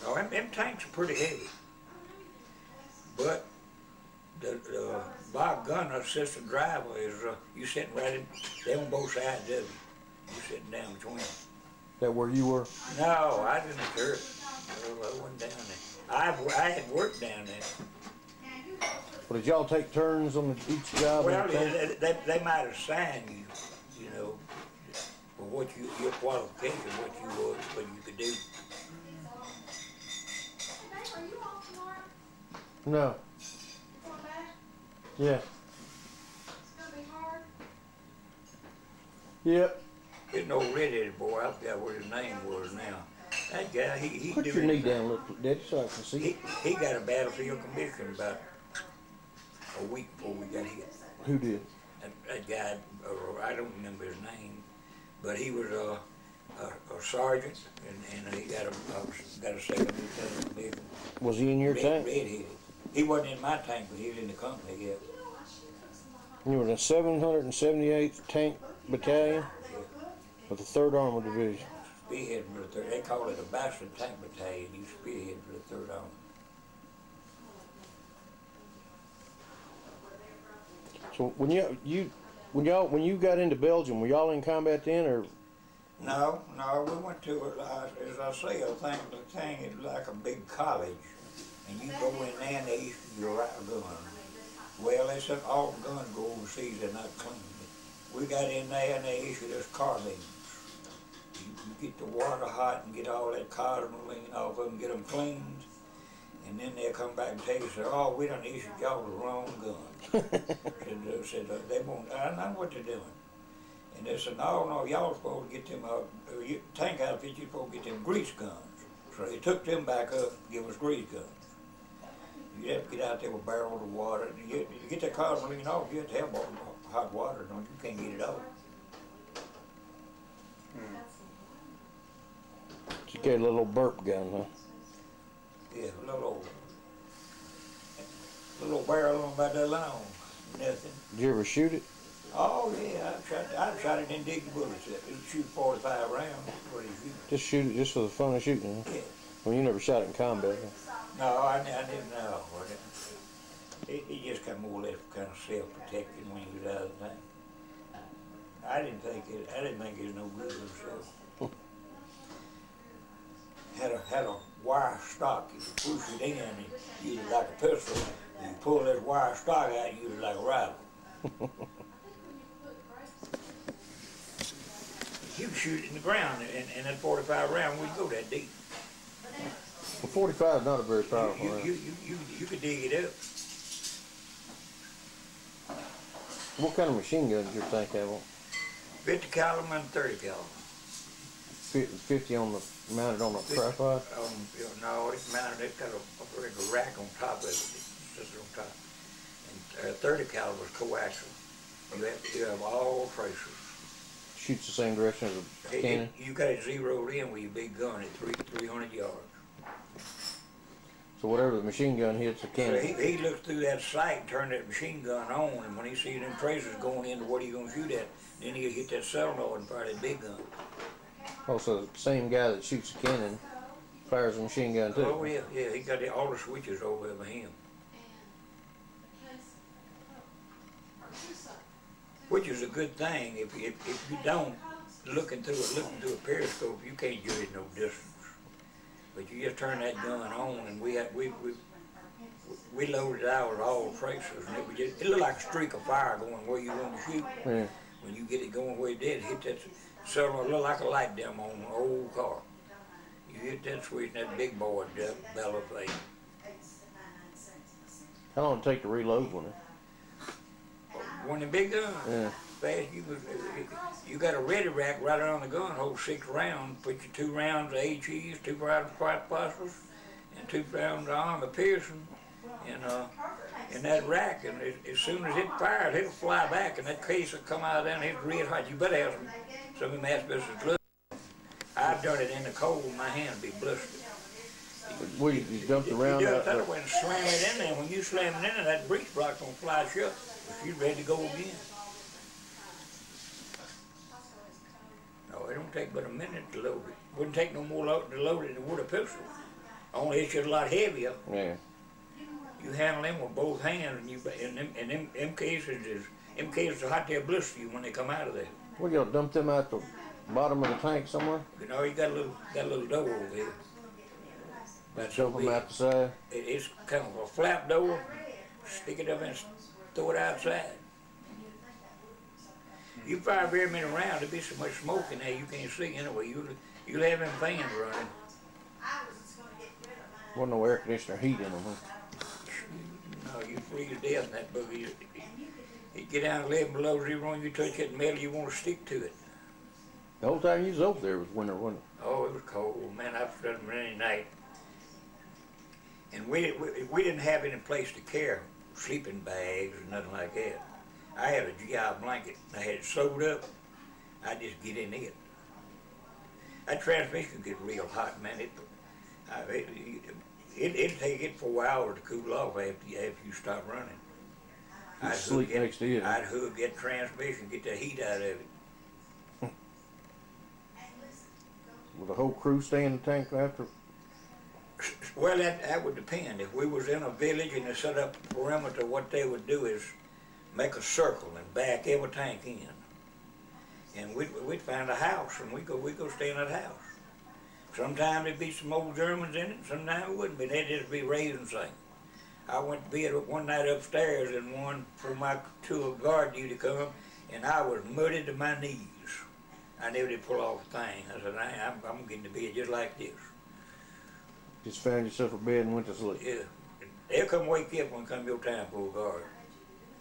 Oh, them tanks are pretty heavy. But the by gun assistant driver is, you sitting right in, they on both sides of you. You sitting down between them. That where you were? No, I didn't turret. No, I wasn't down there. I had worked down there. Well, did y'all take turns on each job? Well, they might assign you, you know, for what your qualification, what you could do. Are you off tomorrow? No. You going back? Yeah. It's gonna be hard. Yep. There's no redheaded boy, I forgot what his name was now. That guy, he Put your knee down, look, Daddy, so I can see. He got a battlefield commission about a week before we got hit. Who did? That guy, I don't remember his name, but he was a sergeant, and he got a second lieutenant commission. Was he in your tank? Redheaded. He wasn't in my tank, but he was in the company, yeah. You were in the 778th Tank Battalion of the 3rd Armored Division. Spearhead for the 3rd. They call it a Bastard Tank Battalion. You spearhead for the 3rd Army. So when you got into Belgium, were y'all in combat then, or? No, we went to it, as I say, the thing is like a big college, and you go in there and they issue your right gun. Well, they said all the guns go overseas, they're not clean. We got in there and they issued us carbines. You get the water hot and get all that cosmoline off of them, get them cleaned, and then they'll come back and tell you, say, oh, we done issued y'all the wrong gun. said they won't, I know what they're doing. And they said, no, y'all supposed to get them, tank outfit, you're supposed to get them grease guns. So they took them back up and give us grease guns. You have to get out there with barrels of water. You get that cosmoline off, you have to have hot water, don't you? You can't get it off. You got a little burp gun, huh? Yeah, a little barrel on about that long. Nothing. Did you ever shoot it? Oh yeah, I've shot it in dig bullets. It would shoot 45 rounds. What do you shoot? Just shoot it just for the fun of shooting, huh? Yeah. Well, you never shot it in combat, huh? No, I didn't know. It just got more or less kind of self-protecting when you was out of the thing. I didn't think it was no good himself. Had a wire stock. You push it in and use it like a pistol. And you pull that wire stock out and use it like a rifle. You can shoot it in the ground, and that 45 round wouldn't go that deep. Well, 45 is not a very powerful round. You could dig it up. What kind of machine gun does your tank have on? 50 caliber and 30 caliber. 50 on the mounted on a tripod? No, it's mounted. It's got a rack on top of it. It's just on top. And 30 caliber is coaxial. You have all tracers. Shoots the same direction as a cannon? You got it zeroed in with your big gun at 300 yards. So whatever the machine gun hits, the cannon. So he looks through that sight and turn that machine gun on, and when he sees them tracers going into what he's going to shoot at, then he'll hit that solenoid and fire that big gun. Also, the same guy that shoots the cannon fires a machine gun too. Oh yeah, he got all the switches over with him. Which is a good thing. If you don't looking through a periscope, you can't judge no distance. But you just turn that gun on, and we loaded out with all the tracers, and it looked like a streak of fire going where you want to shoot. Yeah. When you get it going where it did, hit that solenoid, it looked like a light dim on an old car. You hit that switch, and that big boy bellow thing. How long did it take to reload one? When the big gun, Yeah. fast, you got a ready rack right around the gun, hold 6 rounds, put your 2 rounds of HEs, 2 rounds of pipe phosphorus, and 2 rounds of armor piercing, and in that rack, and as soon as it fires, it'll fly back, and that case will come out and it's red hot. You better have some of them asbestos gloves. I've done it in the cold, my hands be blistered. Well, you dumped the round out that there. way and slam it in there. When you slam it in there, that breech block's gonna fly shut. If you're ready to go again. No, it don't take but a minute to load it. Wouldn't take no more to load it than it would a pistol. Only it's just a lot heavier. Yeah. You handle them with both hands, and them cases will hot there blister you when they come out of there. Well, y'all dump them out the bottom of the tank somewhere? You know, you got a little door over here. That's Dump them out the side? It's kind of a flap door. Stick it up and throw it outside. You fire very many rounds, there'll be so much smoke in there you can't see anyway. You'll have them fans running. Wasn't no air conditioner heat in them, huh? No, you freeze to death in that boogie. You get down 11 below zero and you touch that metal, you want to stick to it. The whole time you was over there was winter, wasn't it? Oh, it was cold. Man, I've stood them any night. And we didn't have any place to carry sleeping bags or nothing like that. I had a GI blanket. I had it sewed up. I just get in it. That transmission gets real hot, man. It'd take it 4 hours to cool off after you stop running. You'd sleep next to you. I'd hook that transmission, get the heat out of it. Will the whole crew stay in the tank after? Well, that would depend. If we was in a village and they set up a perimeter, what they would do is make a circle and back every tank in. And we'd find a house and we'd go stay in that house. Sometimes there'd be some old Germans in it, sometimes it wouldn't be. They'd just be raising things. I went to bed one night upstairs and one for my tour of guard duty come, and I was muddy to my knees. I never did pull off a thing. I said, I'm getting to bed just like this. Just found yourself a bed and went to sleep? Yeah. They'll come wake you up when come your time for a guard.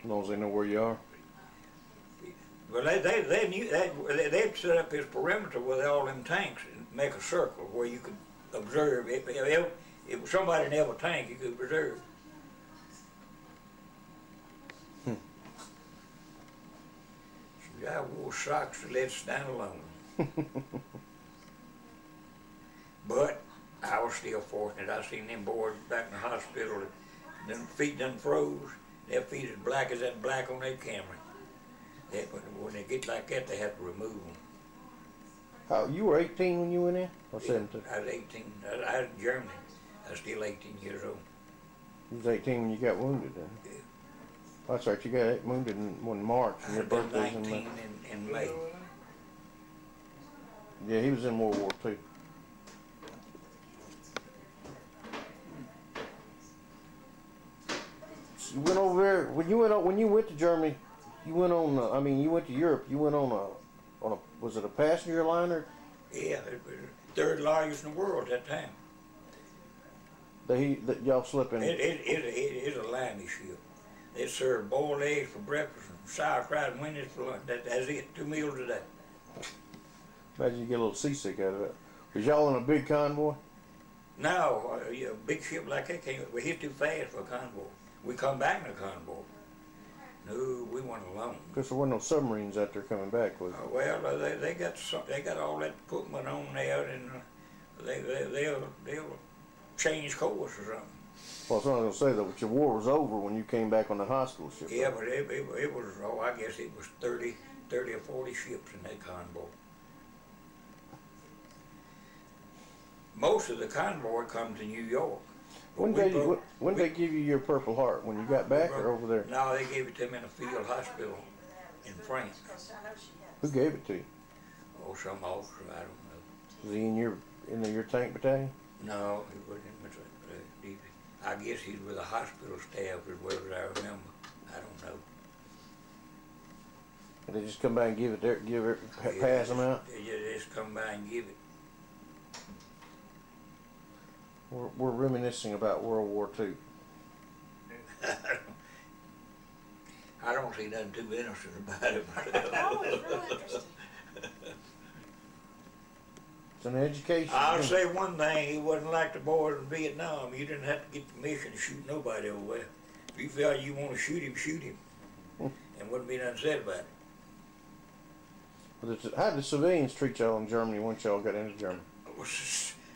As long as they know where you are? Well, they knew that. They'd set up this perimeter with all them tanks and make a circle where you could observe. If somebody in every tank, you could observe. I wore socks to let stand alone. But I was still fortunate. I seen them boys back in the hospital, them feet done froze. Their feet as black as that black on that camera. When they get like that, they have to remove them. How, you were 18 when you went in? Or 17? I was 18. I was in Germany. I was still 18 years old. You was 18 when you got wounded then? Yeah. That's right, you got wounded in March and your I've been birthday's 19 in May. Yeah, he was in World War II. So you went over there, when you went to Germany, you went on, you went to Europe, you went on a, was it a passenger liner? Yeah, it was the third largest in the world at that time. That y'all slept in? It's a limey ship. They serve boiled eggs for breakfast and sauerkraut and Wendy's for lunch. That's it, 2 meals a day. Imagine you get a little seasick out of that. Was y'all in a big convoy? No, a big ship like that can't, we hit too fast for a convoy. We come back in a convoy. No, we weren't alone. Because there weren't no submarines out there coming back, was there? Well, they got all that equipment on there, and they'll change course or something. Well, I was going to say, though, but your war was over when you came back on the hospital ship. Yeah, but it was, I guess it was 30 or 40 ships in that convoy. Most of the convoy come to New York. When they give you your Purple Heart? When you got back or over there? No, they gave it to me in a field hospital in France. Who gave it to you? Oh, some officer, I don't know. Was he in your tank battalion? No, he wasn't in my tank. I guess he's with the hospital staff as well as I remember. I don't know. And they just come by and give it, pass them out? They just come by and give it. We're reminiscing about World War II. I don't see nothing too innocent about it. I was real interested. It's an education. I'll say one thing, it wasn't like the boys in Vietnam. You didn't have to get permission to shoot nobody over there. If you felt you want to shoot him. And wouldn't be nothing said about it. But how did the civilians treat y'all in Germany once y'all got into Germany?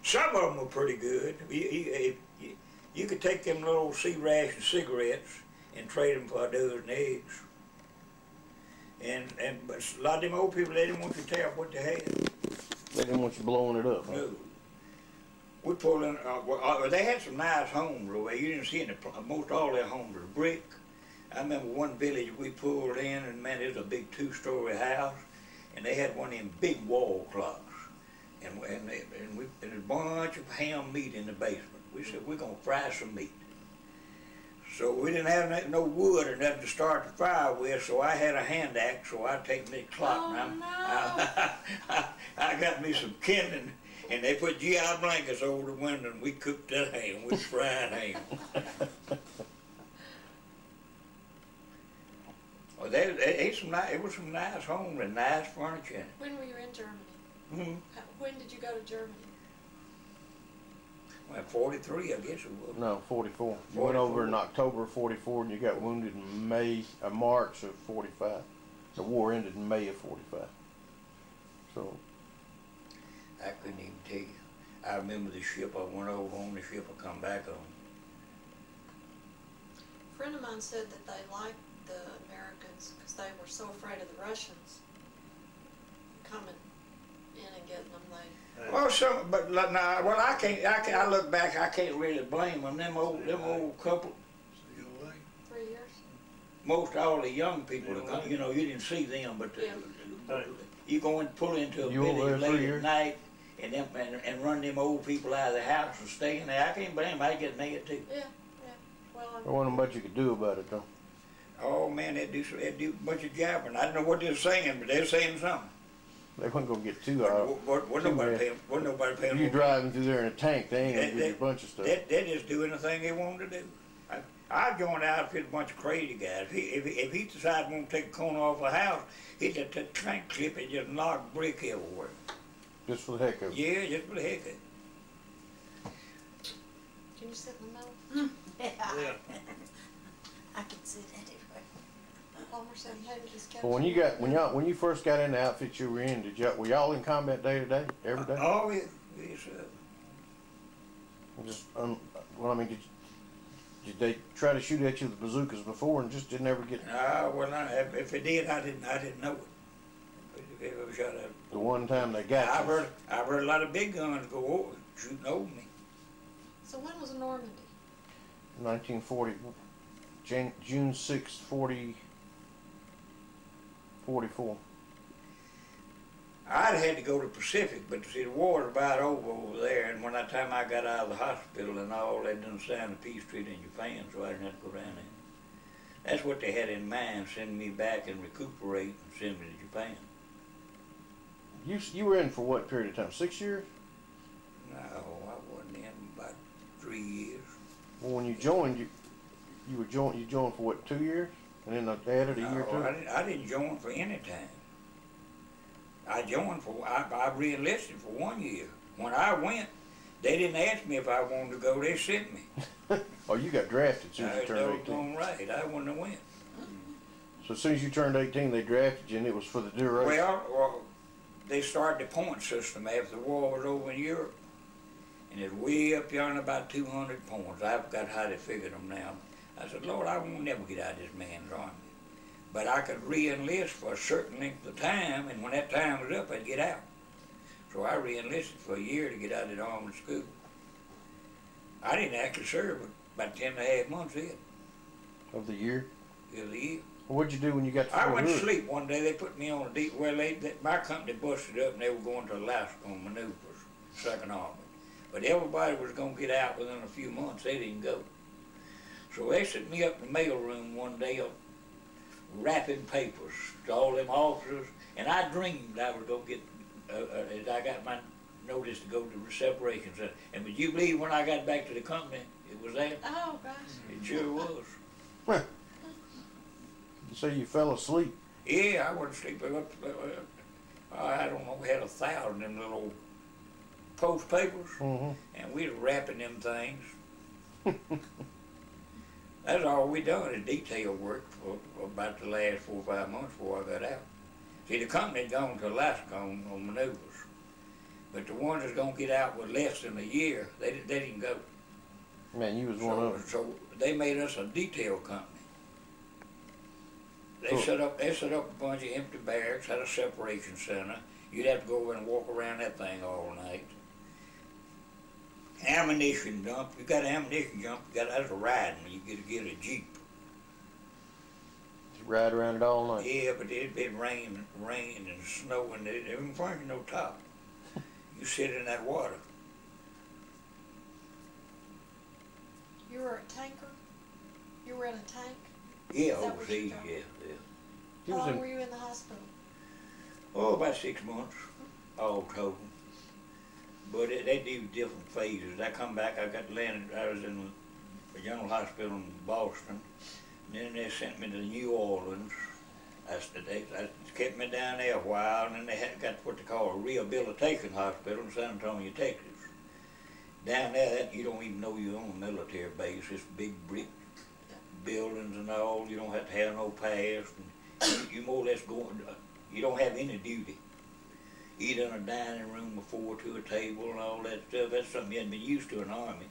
Some of them were pretty good. You could take them little sea ration cigarettes and trade them for a dozen eggs. But a lot of them old people, they didn't want you to tell what they had. They didn't want you blowing it up, huh? No. We pulled in, they had some nice homes over there. You didn't see any, most all their homes were brick. I remember one village we pulled in, and man, it was a big 2-story house, and they had one of them big wall clocks. And a bunch of ham meat in the basement. We said, we're going to fry some meat. So we didn't have no wood or nothing to start the fire with, so I had a hand axe, so I take me a clock. Oh, and no. I got me some kindling, and they put GI blankets over the window, and we cooked that ham. We fried ham. Well, it was some nice homes and nice furniture in it. When were you in Germany? Mm-hmm. When did you go to Germany? Well, 43, I guess it was. No, 44. You went over in October of 44, and you got wounded in March of 45. The war ended in May of 45. So. I couldn't even tell you. I remember the ship I went over on, the ship I come back on. A friend of mine said that they liked the Americans because they were so afraid of the Russians coming in and getting them. Well, I look back, I can't really blame them. Them old couple, 3 years. most all the young people, you know, you didn't see them, but you go and pull into a village late at night and run them old people out of the house and stay in there. I can't blame them. I get mad too. Yeah. Well, there wasn't much you could do about it, though. Oh man, they'd do a bunch of jabbering. I don't know what they're saying, but they're saying something. They wasn't gonna get too Wasn't nobody paying. You driving through there in a tank, they ain't gonna give you a bunch of stuff. They're just doing the thing they wanted to do. I joined out with a bunch of crazy guys. If he decided to want to take a corner off a house, he'd just take a trank clip and just knock brick everywhere. Just for the heck of it. Yeah, just for the heck of it. can you sit in the middle? Yeah. I can see that anyway. While we're saying, hey, this couch. Well, when you first got in the outfit you were in, were y'all in combat day to day, every day? Oh yeah, yes sir. Just well, I mean, did they try to shoot at you with bazookas before and just didn't ever get? If it did, I didn't know it. If it ever shot at The one time they got you. I've heard a lot of big guns go over, shooting over me. So when was Normandy? 1940, June 6, 44. I'd had to go to Pacific, but see, the war was about over there, and when that time I got out of the hospital and all, they done signed a peace treaty in Japan, so I didn't have to go down there. That's what they had in mind, sending me back and recuperate and send me to Japan. You were in for what period of time? 6 years? No, I wasn't in about 3 years. Well, when you joined, you joined for what, 2 years? And then they added a year to it? I didn't join for any time. I re-enlisted for 1 year. When I went, they didn't ask me if I wanted to go, they sent me. Oh, you got drafted as soon as you turned 18. Right, I wouldn't have went. So as soon as you turned 18, they drafted you, and it was for the duration? Well, they started the point system after the war was over in Europe. And it's way up yonder about 200 points. I forgot how they figured them now. I said, Lord, I won't never get out of this man's army. But I could re-enlist for a certain length of time, and when that time was up, I'd get out. So I re-enlisted for a year to get out of the army school. I didn't actually serve but about 10 and a half months in. Of the year? Of the year. Well, what'd you do when you got to Fort I went to Hood? sleep one day. They put me on a deep, my company busted up and they were going to Alaska on maneuvers, 2nd Army. But everybody was going to get out within a few months. They didn't go. So they set me up in the mail room one day wrapping papers to all them officers, and I dreamed I was going to get, I got my notice to go to the separation center. And would you believe when I got back to the company, it was there? Oh, gosh. It sure was. You say you fell asleep? Yeah, I wasn't sleeping. I don't know, we had 1,000 of them little post papers, and we was wrapping them things. That's all we done is detail work for about the last 4 or 5 months before I got out. See, the company had gone to Alaska on maneuvers, but the ones that's gonna get out with less than a year, they didn't go. Man, you was one of them. So they made us a detail company. They set up a bunch of empty barracks, had a separation center. You'd have to go over and walk around that thing all night. ammunition dump. You got an ammunition dump, that's a riding. You get a Jeep. Just ride around it all night. Yeah, but it'd been rain and snow, and there wasn't no top. You sit in that water. You were a tanker? You were in a tank? Yeah, Is that what overseas, you're yeah, talking- He How was long in, were you in the hospital? Oh, about 6 months, all told. But they do different phases. I come back, I was in a general hospital in Boston. And then they sent me to New Orleans. They kept me down there a while, and then they got what they call a rehabilitation hospital in San Antonio, Texas. Down there, you don't even know you're on a military base. It's big brick buildings and all. You don't have to have no pass. And you more or less you don't have any duty. Eat in a dining room before to a table and all that stuff. That's something you hadn't been used to in the Army.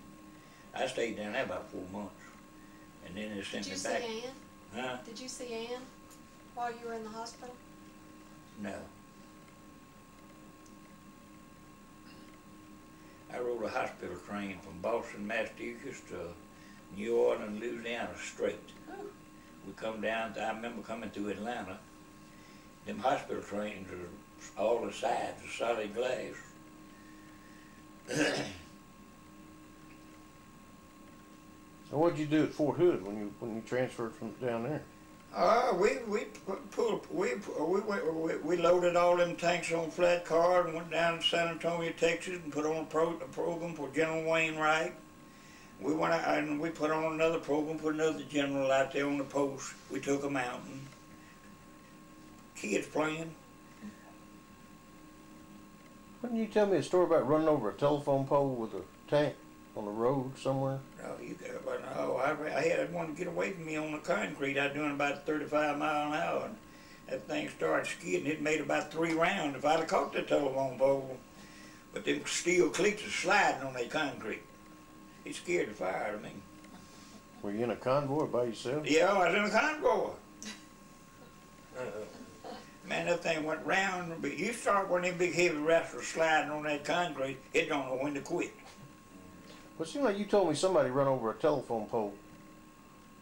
I stayed down there about 4 months. And then they sent Did me you back. see Ann? Huh? Did you see Ann while you were in the hospital? No. I rode a hospital train from Boston, Massachusetts to New Orleans, Louisiana straight. Ooh. We come down, I remember coming through Atlanta. Them hospital trains are all the sides are solid glass. so what'd you do at Fort Hood when you transferred from down there? We loaded all them tanks on flat cars and went down to San Antonio, Texas, and put on a program for General Wainwright. We went out and we put on another program, put another general out there on the post. We took a mountain. Kids playing. Wouldn't you tell me a story about running over a telephone pole with a tank on the road somewhere? I had one to get away from me on the concrete. I was doing about 35 miles an hour, and that thing started skidding. It made about 3 rounds if I'd have caught the telephone pole. But them steel cleats are sliding on that concrete. It scared the fire out of me. Were you in a convoy by yourself? Yeah, I was in a convoy. Man, that thing went round, but you start when them big heavy rafts are sliding on that concrete, it don't know when to quit. Well, it seemed like you told me somebody run over a telephone pole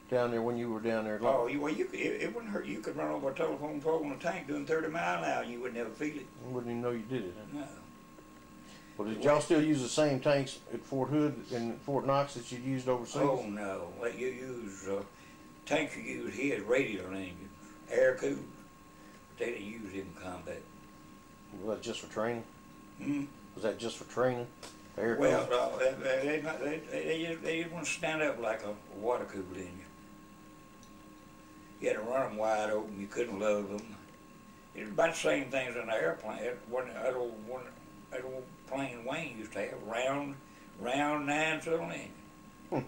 down there when you were down there. Oh, it wouldn't hurt. You could run over a telephone pole in a tank doing 30 miles an hour and you would never feel it. You wouldn't even know you did it, huh? No. Well, did y'all still use the same tanks at Fort Hood and Fort Knox that you used overseas? Oh, no. What you use, tanks you use here is radial engines, air cooled. But they didn't use them in combat. Was that just for training? Hmm? Was that just for training? Air Well, cooled? they just want to stand up like a water cooled engine. You had to run them wide open. You couldn't load them. It was about the same things in the airplane. That old plane Wayne used to have, round 9-cylinder engine.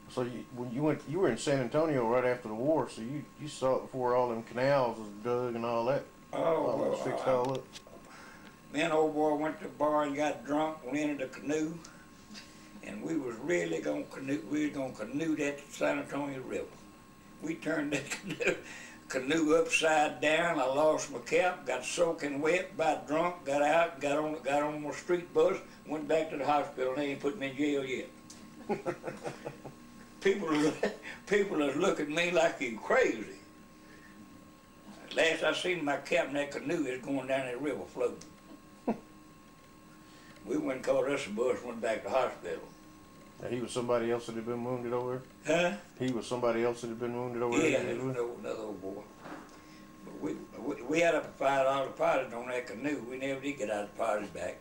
So you were in San Antonio right after the war, so you saw it before all them canals was dug and all that. All was fixed all up. Me and old boy went to the bar and got drunk, rented a canoe, and we was really gonna canoe that San Antonio River. We turned that canoe upside down. I lost my cap, got soaking wet, about drunk, got out, got on my street bus, went back to the hospital, and they ain't put me in jail yet. People is looking at me like you crazy. Last I seen my cap in that canoe is going down that river floating. We went and caught us a bus, went back to the hospital. Now, he was somebody else that had been wounded over there? Huh? He was somebody else that had been wounded over Yeah, there? there was another old boy. But we had up a $5 deposit on that canoe. We never did get our deposit back.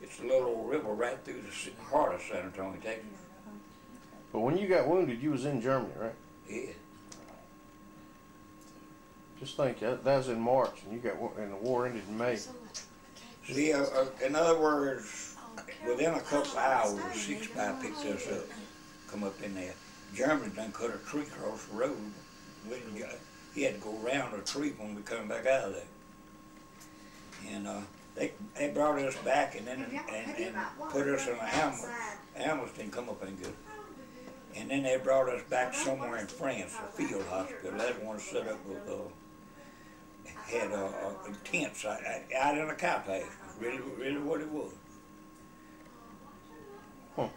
It's a little old river right through the heart of San Antonio, Texas. But when you got wounded, you was in Germany, right? Yeah. Just think, that was in March, and the war ended in May. See, in other words, within a couple of hours, a 6-by picked us up, come up in there. Germans done cut a tree across the road. He had to go around a tree when we come back out of there. And they brought us back and put us in an ambulance. Ambulance didn't come up any good. And then they brought us back somewhere in France, a field hospital. That one set up with had tents out in a cow pasture. Really what it was. Huh.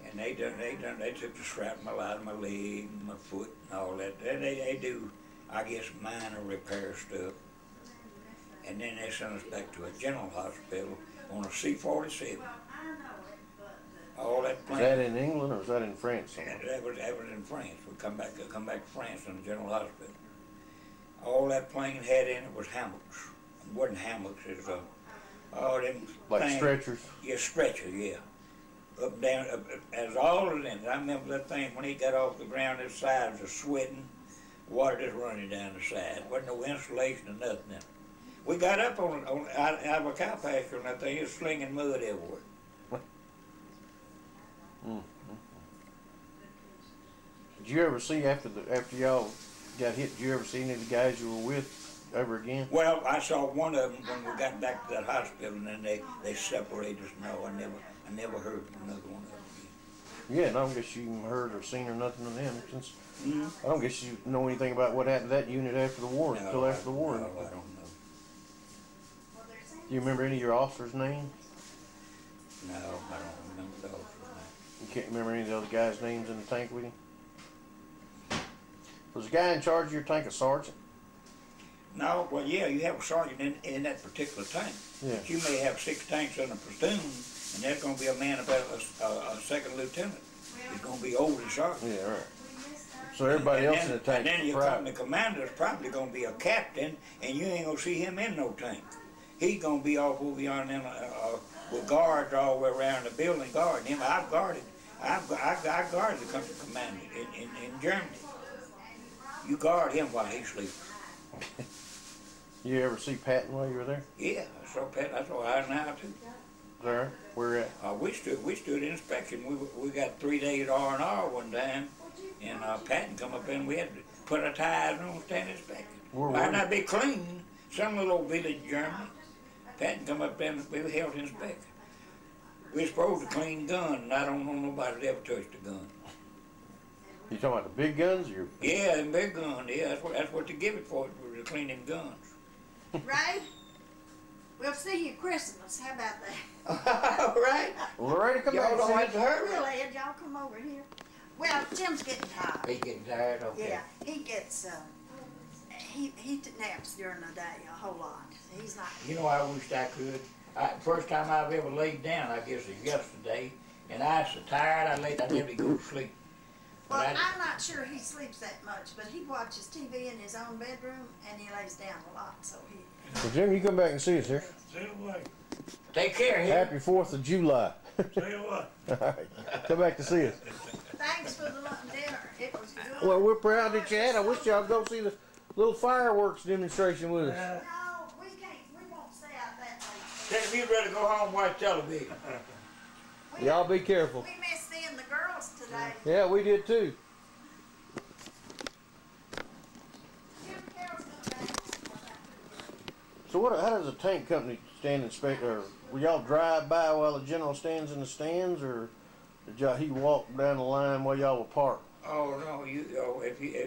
And they took the shrapnel out of my leg, and my foot, and all that. They do, I guess, minor repair stuff. And then they sent us back to a general hospital on a C-47. All that Is plane. that in England or is that in France somewhere? That was in France. We come back to France in the general hospital. All that plane had in it was hammocks. It wasn't hammocks. It was them Like things. stretchers? Yeah, stretchers. Yeah. Up down. As all of them. I remember that thing when he got off the ground. His sides were sweating. Water just running down the side. Wasn't no insulation or nothing in it. We got up out of a cow pasture and that thing. It was slinging mud everywhere. Did you ever see after y'all got hit? Did you ever see any of the guys you were with ever again? Well, I saw one of them when we got back to that hospital, and then they separated us. No, I never heard from another one of them again. Yeah, and I don't guess you even heard or seen or nothing of them since. Mm-hmm. I don't guess you know anything about what happened to that unit after the war until after the war. No, I don't know. Do you remember any of your officers' names? No, I don't remember those. You can't remember any of the other guys' names in the tank with you? Was the guy in charge of your tank a sergeant? No, well, yeah, you have a sergeant in that particular tank. Yeah. But you may have 6 tanks in a platoon, and there's going to be a man about a second lieutenant. He's going to be older than sergeant. Yeah, right. So everybody else in the tank And then is your private. company commander is probably going to be a captain, and you ain't going to see him in no tank. He's going to be off over yonder with guards all the way around the building guarding him. I guarded the company commander in Germany. You guard him while he sleeps. You ever see Patton while you were there? Yeah, I saw Pat. I saw Eisenhower too. There? Where at? We stood inspection. We got 3 days R&R one time, and Patton come up in. We had to put our ties on, stand inspection. Might not be clean. Some little old village in Germany. Patton come up in. We held inspection. We're supposed to clean guns, and I don't know nobody that ever touched a gun. You talking about the big guns or your... Yeah, them big guns. Yeah, that's what they give it for. Was to clean them guns. Ray, we'll see you Christmas. How about that? All right. Well, Loretta, come Y'all back don't and have see to hurry. Well, Ed, y'all come over here. Well, Tim's getting tired. He's getting tired. Okay. Yeah, he gets, he naps during the day a whole lot. He's not. You know, I wished I could. First time I've ever laid down, I guess, is yesterday, and I was so tired I never go to sleep. Well, I'm not sure he sleeps that much, but he watches TV in his own bedroom, and he lays down a lot, so he... Well, Jim, you come back and see us here. See you later. Take care. Here. Happy 4th of July. See you later. All right. Come back to see us. Thanks for the dinner. It was good. Well, we're proud that you had. I wish y'all go see the little fireworks demonstration with us. No, we can't. We won't stay out that late. Then you'd rather go home and watch television. Y'all be careful. We missed seeing the girls today. Yeah, we did too. So how does a tank company stand inspect, or will y'all drive by while the general stands in the stands, or did he walk down the line while y'all were parked? Oh no,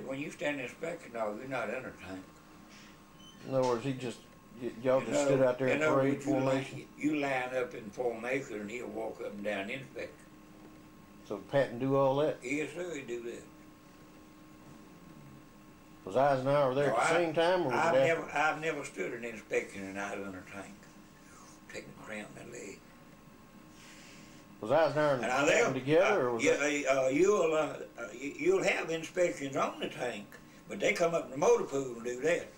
when you stand inspecting, no, you're not in a tank. In other words, y'all just stood out there in parade formation. You line up in formation, and he'll walk up and down inspecting. So Patton do all that? Yes, sir, he do that. Was Eisenhower there at the same time, or was it after? I've never stood an inspection and out in a tank, taking a cramp in the leg. Was Eisenhower and Patton together, or was you'll have inspections on the tank, but they come up in the motor pool and do that.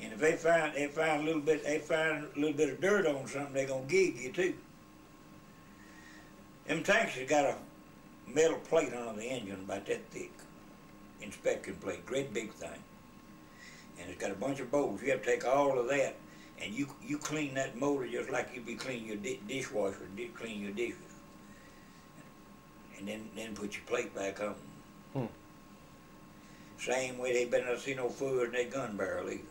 And if they find a little bit of dirt on something, they're gonna gig you too. Them tanks has got a metal plate on the engine about that thick. Inspection plate, great big thing. And it's got a bunch of bolts. You have to take all of that, and you clean that motor just like you'd be cleaning your dishwasher, clean your dishes. And then put your plate back on. Same way they better not see no further than that gun barrel either.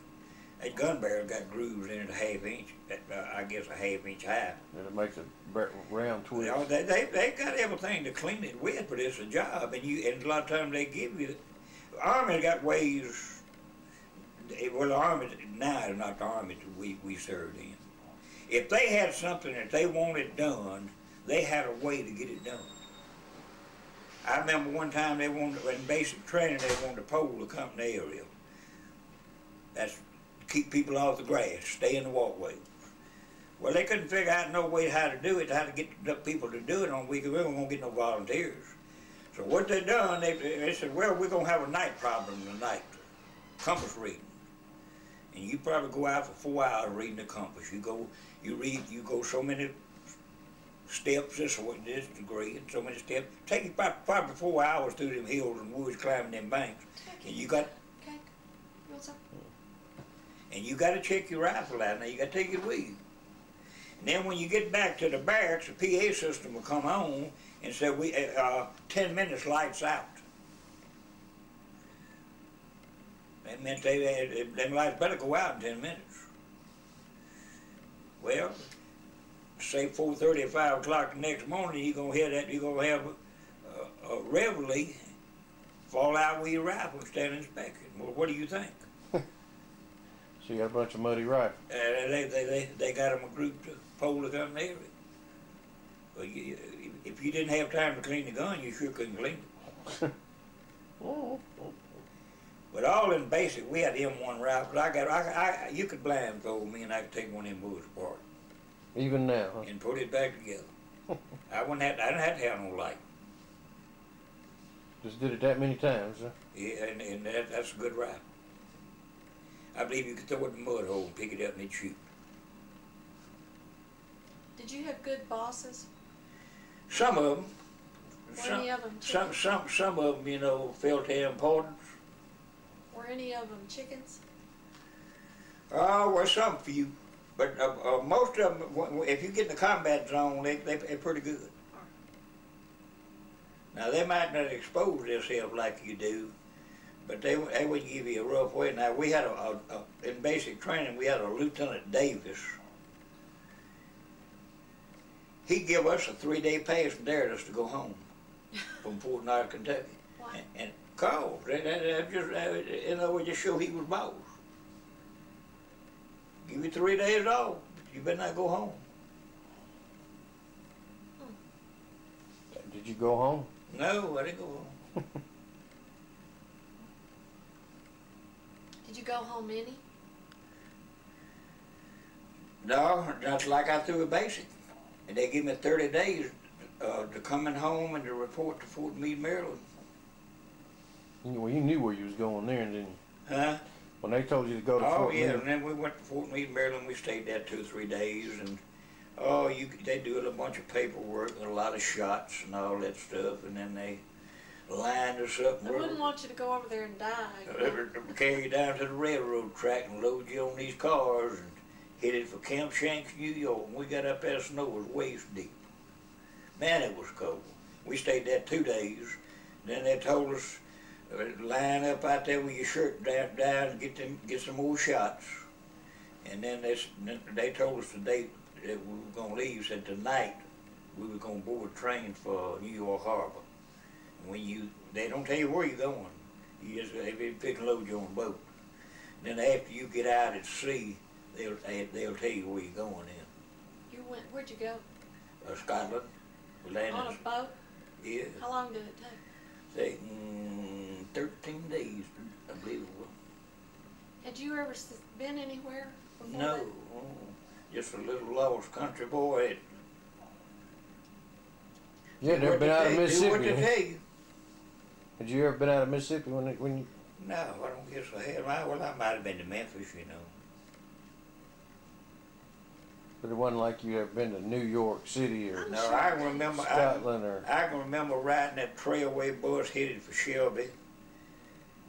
That gun barrel got grooves in it a half inch, I guess a half inch high. And it makes a round twist. You know, they got everything to clean it with, but it's a job, and a lot of times they give you, Army got ways. Well, the Army now is not the Army that we served in. If they had something that they wanted done, they had a way to get it done. I remember one time they wanted, in basic training, they wanted to pole the company area. That's to keep people off the grass, stay in the walkway. Well, they couldn't figure out no way how to do it, how to get the people to do it on weekend. We weren't going to get no volunteers. So what they done, they said, well, we're going to have a night problem tonight, compass reading. And you probably go out for 4 hours reading the compass. You go so many steps this degree and so many steps. Take you probably 4 hours through them hills and woods climbing them banks. And you got and you got to check your rifle out. Now you got to take it with you. And then when you get back to the barracks, the PA system will come on and say, 10 minutes lights out. That meant them lights better go out in 10 minutes. Well, say 4:30 or 5 o'clock the next morning, you're going to hear that, you're going to have a reveille, fall out with your rifle and stand inspecting. Well, what do you think? So you got a bunch of muddy rifles. They got them a group to pole the gun area. Well, if you didn't have time to clean the gun, you sure couldn't clean it. But all in basic, we had M1 rifles. You could blindfold me and I could take one of them bullets apart. Even now, huh? And put it back together. I didn't have to have no light. Just did it that many times, huh? Yeah, and that's a good rifle. I believe you could throw it in the mud hole and pick it up and it'd shoot. Did you have good bosses? Some of them. Were any of them Some of them, you know, felt their importance. Were any of them chickens? Well, some few. But most of them, if you get in the combat zone, they're pretty good. Now, they might not expose themselves like you do, but they would give you a rough way. Now, we had in basic training, we had a Lieutenant Davis. He'd give us a 3-day pass and dared us to go home from Fort Knox, Kentucky. Why? And cause, in other words, just show he was boss. Give you 3 days off, but you better not go home. Did you go home? No, I didn't go home. Did you go home any? No, just like I threw a basic. And they give me 30 days to coming home and to report to Fort Meade, Maryland. Well, you knew where you was going there, didn't you? Huh? When they told you to go to Fort Meade. And then we went to Fort Meade, Maryland. We stayed there 2 or 3 days, and they do a bunch of paperwork and a lot of shots and all that stuff, and then they lined us up. I wouldn't want you to go over there and die. Carry you down to the railroad track and load you on these cars and headed for Camp Shanks, New York. And we got up there, snow was waist deep. Man, it was cold. We stayed there 2 days. Then they told us, line up out there with your shirt down and get some more shots. And then they told us the day that we were going to leave, said tonight we were going to board a train for New York Harbor. And they don't tell you where you're going. They pick and load you on a boat. Then after you get out at sea, they'll tell you where you're going in. Where'd you go? Scotland. On a boat? Yeah. How long did it take? 13 days, I believe it was. Had you ever been anywhere before No, that? just a little lost country boy. You had never been out of Mississippi? What to tell you. Had you ever been out of Mississippi when you? No, I don't guess I had. Well, I might have been to Memphis, you know. But it wasn't like you ever been to New York City or No, I can remember. Scotland I can remember riding that trailway bus headed for Shelby,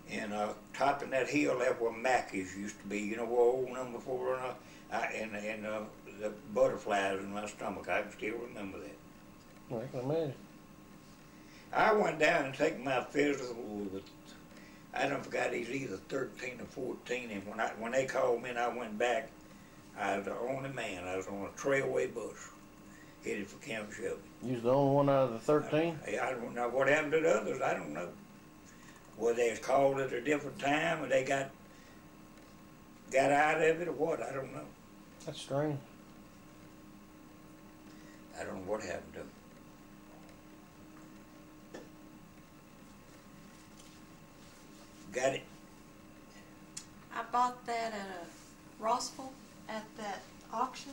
and topping that hill there where Mackey's used to be. You know where old number 4 and the butterflies in my stomach. I can still remember that. I can imagine. I went down and taken my physical with, I don't forgot he's either 13 or 14, and when they called me and I went back, I was the only man. I was on a trailway bus headed for Camp Shelby. You was the only one out of the 13? I don't know what happened to the others. I don't know. Whether they was called at a different time or they got out of it or what, I don't know. That's strange. I don't know what happened to them. Got it? I bought that at a Rossville at that auction.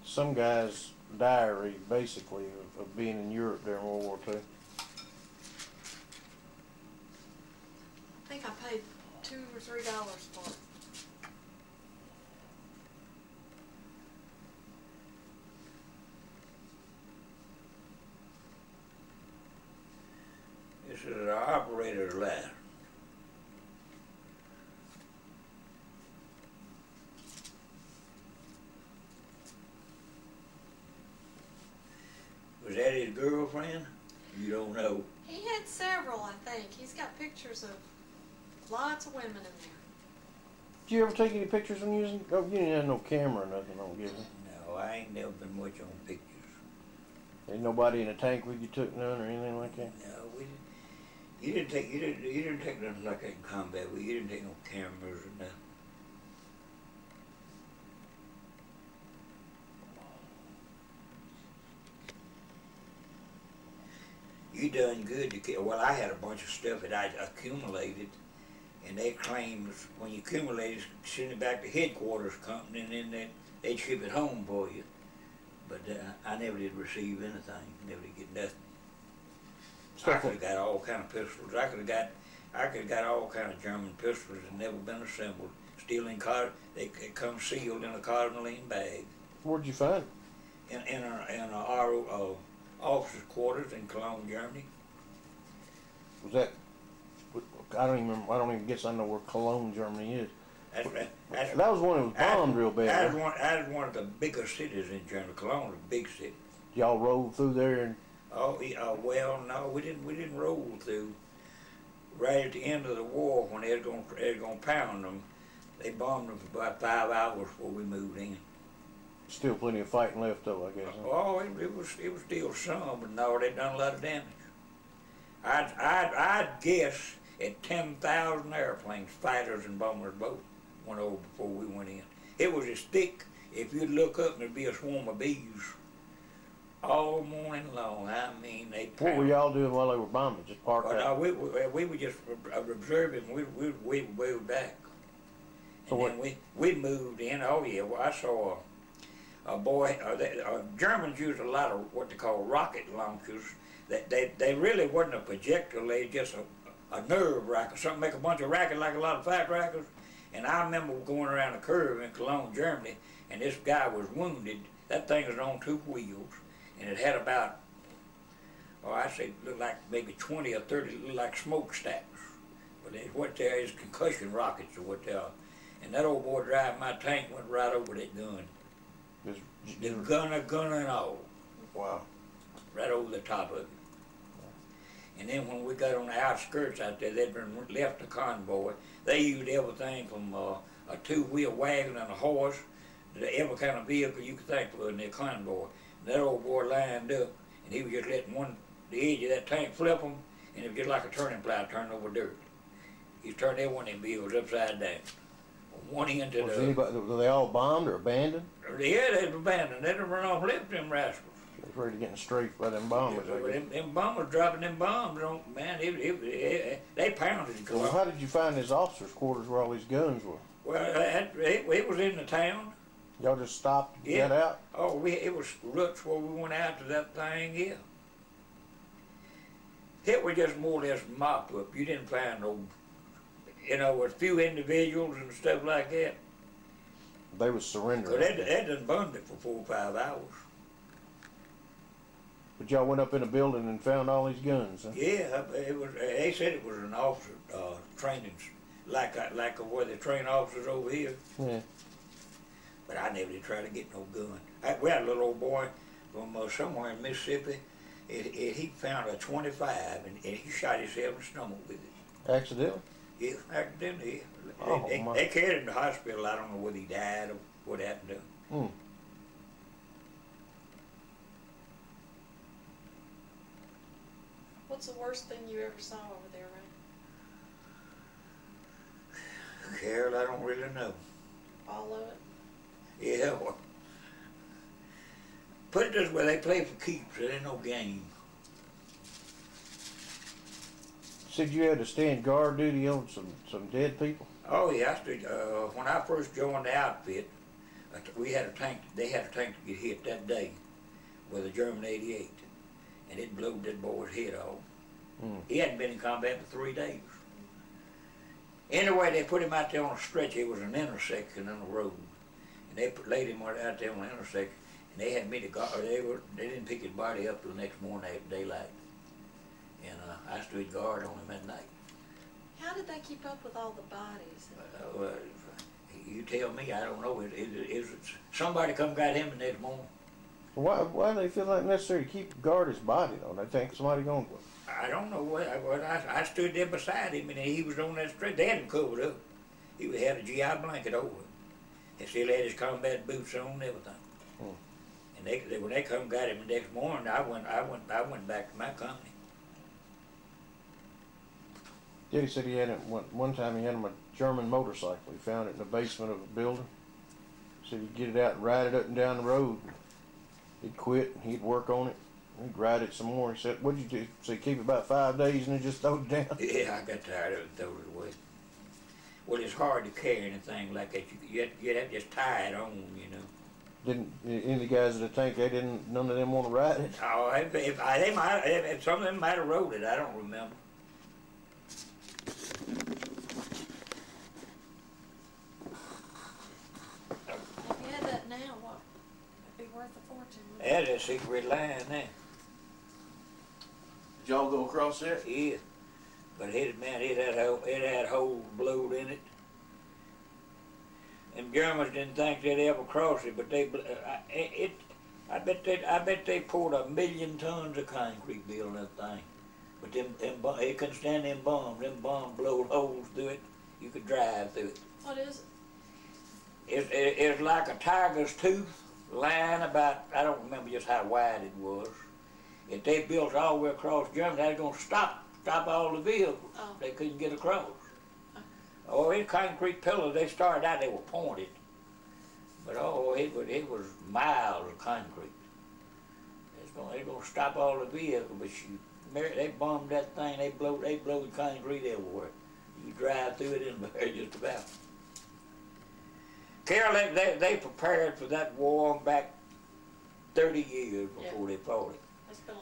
Some guy's diary, basically, of being in Europe during World War II. I think I paid $2 or $3 for it. This is an operator's ladder. Was that his girlfriend? You don't know. He had several, I think. He's got pictures of lots of women in there. Did you ever take any pictures when using? Oh, you didn't have no camera or nothing, I don't guess. No, I ain't never been much on pictures. Ain't nobody in a tank with you took none or anything like that? No, we didn't. You didn't take nothing like that in combat. You didn't take no cameras or nothing. You done good to kill. Well, I had a bunch of stuff that I accumulated, and they claimed when you accumulate it, send it back to headquarters company, and then they'd ship it home for you. But I never did receive anything. Never did get nothing. I could have got all kind of pistols. I could have got all kind of German pistols that never been assembled. Still in they come sealed in a cardinaline bag. Where'd you find it? In our officers' quarters in Cologne, Germany. Was that? I don't even guess I know where Cologne, Germany is. That was one that was bombed real bad. That was one of the biggest cities in Germany. Cologne was a big city. Y'all rolled through there and. Oh, yeah, well, no, we didn't roll through. Right at the end of the war, when they was gonna pound them, they bombed them for about 5 hours before we moved in. Still plenty of fighting left, though, I guess. Huh? Oh, it was still some, but no, they done a lot of damage. I'd guess at 10,000 airplanes, fighters and bombers both went over before we went in. It was as thick. If you'd look up, there'd be a swarm of bees all morning long. I mean, they. What were y'all doing while they were bombing? Just parked out? No, we were just observing. We were back. And so then we moved in. Oh yeah, well, I saw a boy. Germans used a lot of what they call rocket launchers. They really wasn't a projectile. They just a nerve racket. Something make a bunch of racket like a lot of firecrackers. And I remember going around a curve in Cologne, Germany, and this guy was wounded. That thing was on 2 wheels. And it had about, I say, looked like maybe 20 or 30, looked like smokestacks. But what they are is concussion rockets or what they are. And that old boy driving my tank went right over that gun. The gun and all. Wow. Right over the top of it. And then when we got on the outskirts out there, they'd been left the convoy. They used everything from a 2-wheel wagon and a horse to every kind of vehicle you could think of in their convoy. That old boy lined up, and he was just letting the edge of that tank flip him, and it was just like a turning plow turning over dirt. He turned every one of them vehicles upside down. One end to the other. Were they all bombed or abandoned? Yeah, they were abandoned. They done run off and left them rascals. They're ready to get strafed by them bombers. Them bombers dropping them bombs on, man, they pounded it. Well, how did you find his officers' quarters where all these guns were? Well, it was in the town. Y'all just stopped and Yeah. got out? Oh, it was ruts where we went out to that thing, yeah. It was just more or less mop up. You didn't find no, a few individuals and stuff like that. They was surrendering. Cause they done burned it for 4 or 5 hours. But y'all went up in a building and found all these guns, huh? Yeah, it was. They said it was an officer training, like where they train officers over here. Yeah. But I never did try to get no gun. We had a little old boy from somewhere in Mississippi. He found a 25 and he shot himself in the stomach with it. Accidentally? Yeah, accidentally. Oh, they carried him to the hospital. I don't know whether he died or what happened to him. Hmm. What's the worst thing you ever saw over there, Ray? Carol, I don't really know. All of it? Yeah, well, put it this way, they play for keeps, it ain't no game. Said you had to stand guard duty on some dead people? Oh yeah, I stood, when I first joined the outfit, we had a tank, they had a tank to get hit that day with a German 88, and it blew that boy's head off. He hadn't been in combat for 3 days. Anyway, they put him out there on a stretcher. It was an intersection on the road, and they laid him out there on the intersection, and they had me to guard. They didn't pick his body up till the next morning at daylight, and I stood guard on him at night. How did they keep up with all the bodies? You tell me, I don't know. Somebody come got him the next morning. Why do they feel like necessary to keep guard his body though? They think somebody going to. I don't know what. I stood there beside him, and he was on that stretcher. They had him covered up. He had a GI blanket over him. He still had his combat boots on and everything. And when they come got him the next morning, I went back to my company. Daddy said he had it one time. He had him a German motorcycle. He found it in the basement of a building. Said he'd get it out and ride it up and down the road. He'd quit and he'd work on it. He'd ride it some more. He said, "What'd you do?" So he keep it about 5 days and then just throw it down. Yeah, I got tired of it and threw it away. Well, it's hard to carry anything like that. You have to just tie it on, you know. Didn't any of the guys at the tank? None of them want to ride it. Oh, if some of them might have rode it, I don't remember. If you had that now, what? It'd be worth a fortune. That's a secret line there. Did y'all go across there? Yeah, but it had holes blowed in it. And Germans didn't think they'd ever cross it, but I bet they poured 1 million tons of concrete building that thing. But it couldn't stand them bombs. Them bombs blowed holes through it. You could drive through it. What is it? It's like a tiger's tooth line about, I don't remember just how wide it was. If they built all the way across Germany, they were going to stop all the vehicles. Oh. They couldn't get across. Oh, these concrete pillars, they started out, they were pointed. But it was miles of concrete. They're going to stop all the vehicles, but they bombed that thing, they blowed concrete everywhere. You drive through it in there just about. Carol, they prepared for that war back 30 years before they fought it.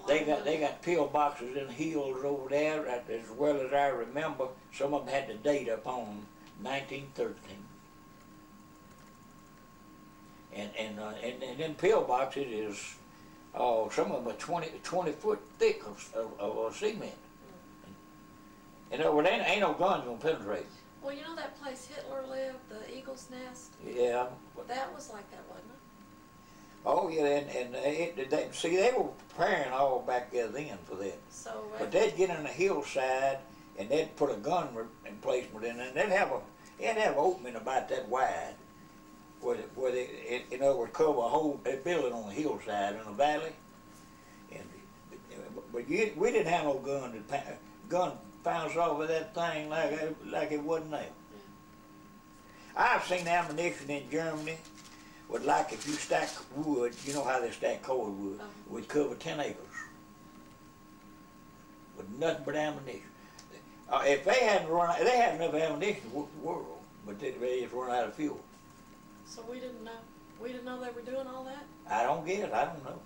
They got pillboxes in the hills over there, as well as I remember. Some of them had the date up on 1913. And them pillboxes is, some of them are 20 foot thick of cement. And there ain't no guns gonna penetrate. Well, you know that place Hitler lived, the Eagle's Nest? Yeah. That was like that, wasn't it? Oh yeah, they were preparing all back there then for that. So, but they'd get on the hillside and they'd put a gun emplacement in, and they'd have an opening about that wide, where they would cover a whole building on the hillside in a valley. But we didn't have no gun bounce off of that thing like it wasn't there. I've seen ammunition in Germany. Would like if you stack wood, you know how they stack cordwood, would cover 10 acres with nothing but ammunition. If they hadn't they had enough ammunition to whoop the world, but they just run out of fuel. So we didn't know. We didn't know they were doing all that? I don't know.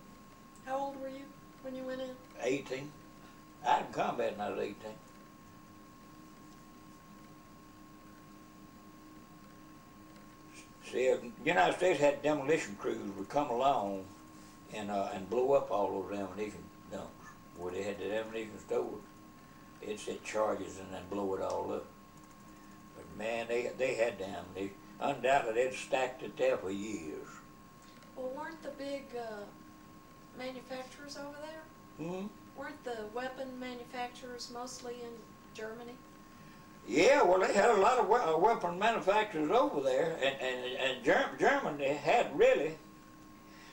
How old were you when you went in? 18. I had combat when I was 18. See, the United States had demolition crews would come along and blow up all those ammunition dumps where they had that ammunition stored. They'd set charges and then blow it all up. But man, they had the ammunition. Undoubtedly, they'd stacked it there for years. Well, weren't the big manufacturers over there? Hmm? Weren't the weapon manufacturers mostly in Germany? Yeah, well, they had a lot of weapon manufacturers over there, and Germany had really.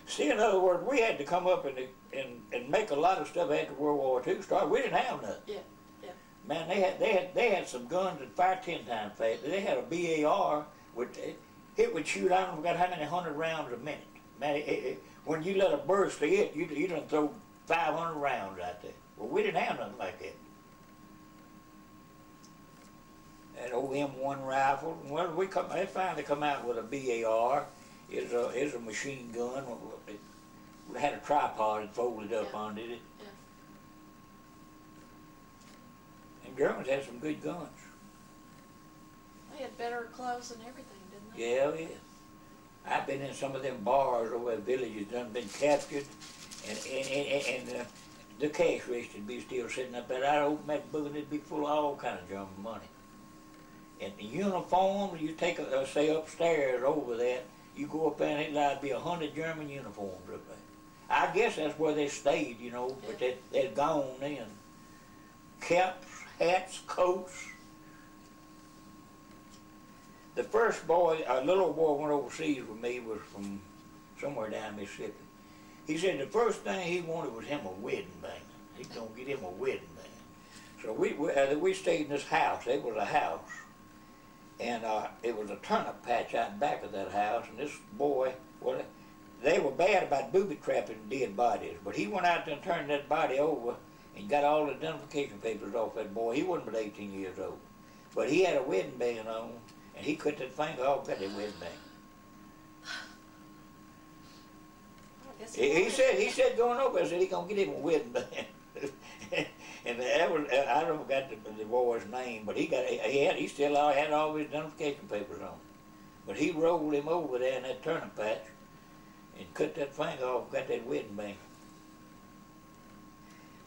See, in other words, we had to come up and make a lot of stuff after World War II started. We didn't have nothing. Yeah, yeah. Man, they had some guns that fire 10 times faster. They had a BAR with it would shoot. I don't know how many 100 rounds a minute. Man, when you let a burst to it, you done throw 500 rounds out there. Well, we didn't have nothing like that. That old M1 rifle. Well, they finally come out with a BAR. It's a machine gun. It had a tripod and folded up under it. Yeah. And Germans had some good guns. They had better clothes and everything, didn't they? Yeah, yeah. I've been in some of them bars over at villages done been captured, and the cash register would be still sitting up there. I'd open that book and it'd be full of all kind of German money. And the uniforms, you take, say upstairs over that, you go up there and it'd like be 100 German uniforms up there. I guess that's where they stayed, you know, but they'd gone then. Caps, hats, coats. The first boy, a little boy went overseas with me, was from somewhere down Mississippi. He said the first thing he wanted was him a wedding band. He's gonna get him a wedding band. So we stayed in this house. It was a house, and it was a turnip patch out back of that house. And this boy, well, they were bad about booby trapping dead bodies, but he went out there and turned that body over and got all the identification papers off that boy. He wasn't but 18 years old, but he had a wedding band on. And he cut that finger off, got that wedding band. He said going over, I said he gonna get him a wedding band. And that was, I don't got the boy's name, but he still had all his identification papers on. But he rolled him over there in that turnip patch and cut that finger off, got that wedding band.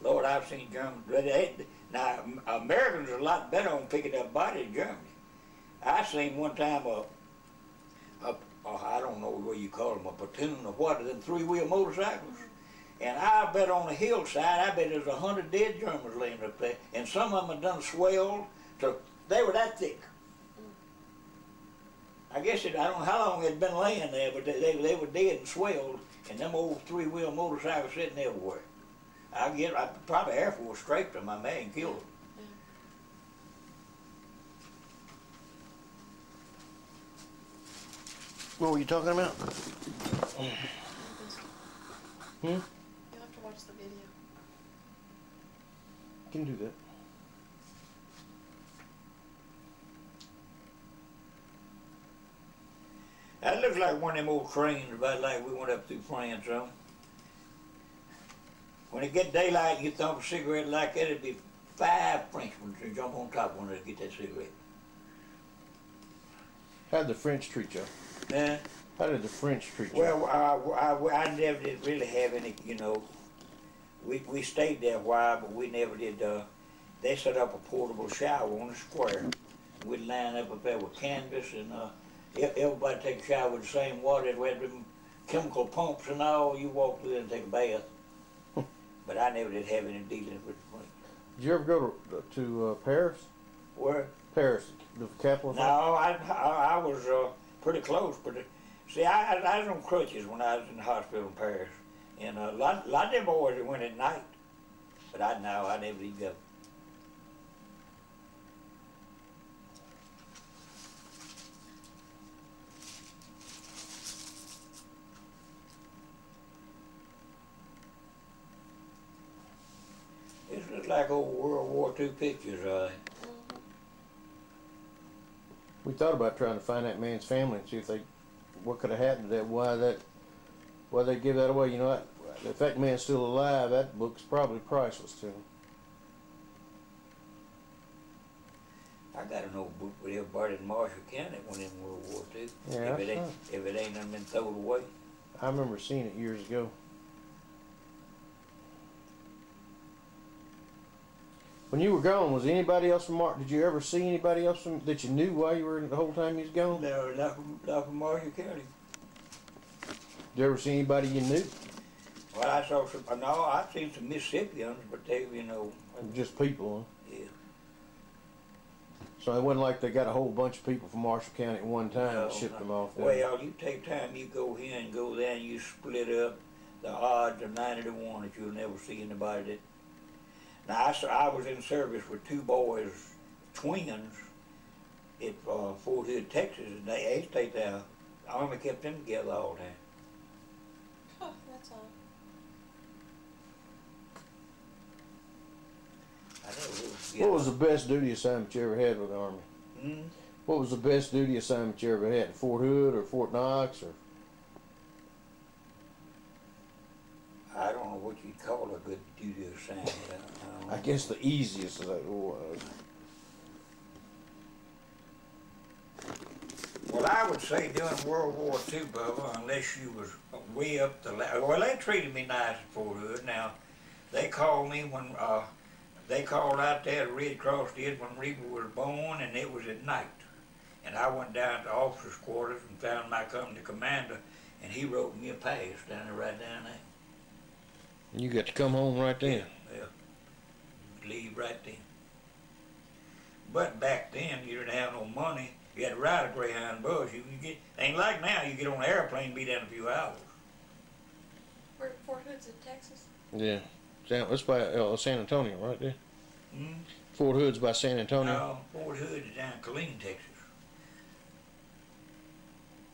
Lord, I've seen Germans. Now, Americans are a lot better on picking up bodies than Germany. I seen one time I don't know what you call them, a pontoon or what, them three-wheel motorcycles. And I bet on the hillside, I bet there's 100 dead Germans laying up there. And some of them had done swelled, so they were that thick. I guess I don't know how long they'd been laying there, but they were dead and swelled, and them old three-wheel motorcycles sitting everywhere. I probably Air Force scraped them, I may, and killed them. What were you talking about? You'll have to watch the video. Can do that. That looks like one of them old trains, about like we went up through France on. When it get daylight and you thump a cigarette like that, it'd be 5 Frenchmen to jump on top of one to get that cigarette. How'd the French treat you? How did the French treat you? Well, I never did really have any, you know, we stayed there a while, but we never did, they set up a portable shower on the square. We'd line up there with canvas, and everybody take a shower with the same water. We had them chemical pumps and all. You walk through there and take a bath. But I never did have any dealings with the French. Did you ever go to Paris? Where? Paris, the capital of France? No, I was pretty close, but see, I was on crutches when I was in the hospital in Paris, and a lot of them boys that went at night, but I never did go. This looks like old World War II pictures, We thought about trying to find that man's family and see what could have happened to that, why they give that away. You know, if that man's still alive, that book's probably priceless to him. I got an old book with everybody in Marshall County when in World War II. Yeah, if it ain't been thrown away. I remember seeing it years ago. When you were gone, was anybody else from Did you ever see anybody else that you knew while you were the whole time you was gone? No, not from Marshall County. Did you ever see anybody you knew? Well, I saw some. No, I've seen some Mississippians, but they, you know. Just people, huh? Yeah. So it wasn't like they got a whole bunch of people from Marshall County at one time and shipped them off there. Well, you take time, you go here and go there, and you split up. The odds are 90 to 1 that you'll never see anybody that. Now, I was in service with two boys, twins, at Fort Hood, Texas, and they stayed there. The Army kept them together all the time. Huh, that's all. I never was What was the best duty assignment you ever had with the Army? Hmm? What was the best duty assignment you ever had? Fort Hood or Fort Knox or? I don't know what you'd call a good duty assignment. I guess the easiest of that was. Well, I would say during World War II, Bubba, unless you was way up the well, they treated me nice at Fort Hood. Now, they called me when they called out there. The Red Cross did when Reba was born, and it was at night. And I went down to officers' quarters and found my company commander, and he wrote me a pass down there, right down there. You got to come home right then. Yeah. Leave right then. But back then, you didn't have no money. You had to ride a Greyhound bus. You get ain't like now. You get on an airplane, be there in a few hours. Where Fort Hood's in Texas? Yeah. That's by San Antonio, right there. Hmm? Fort Hood's by San Antonio. No, Fort Hood is down in Killeen, Texas.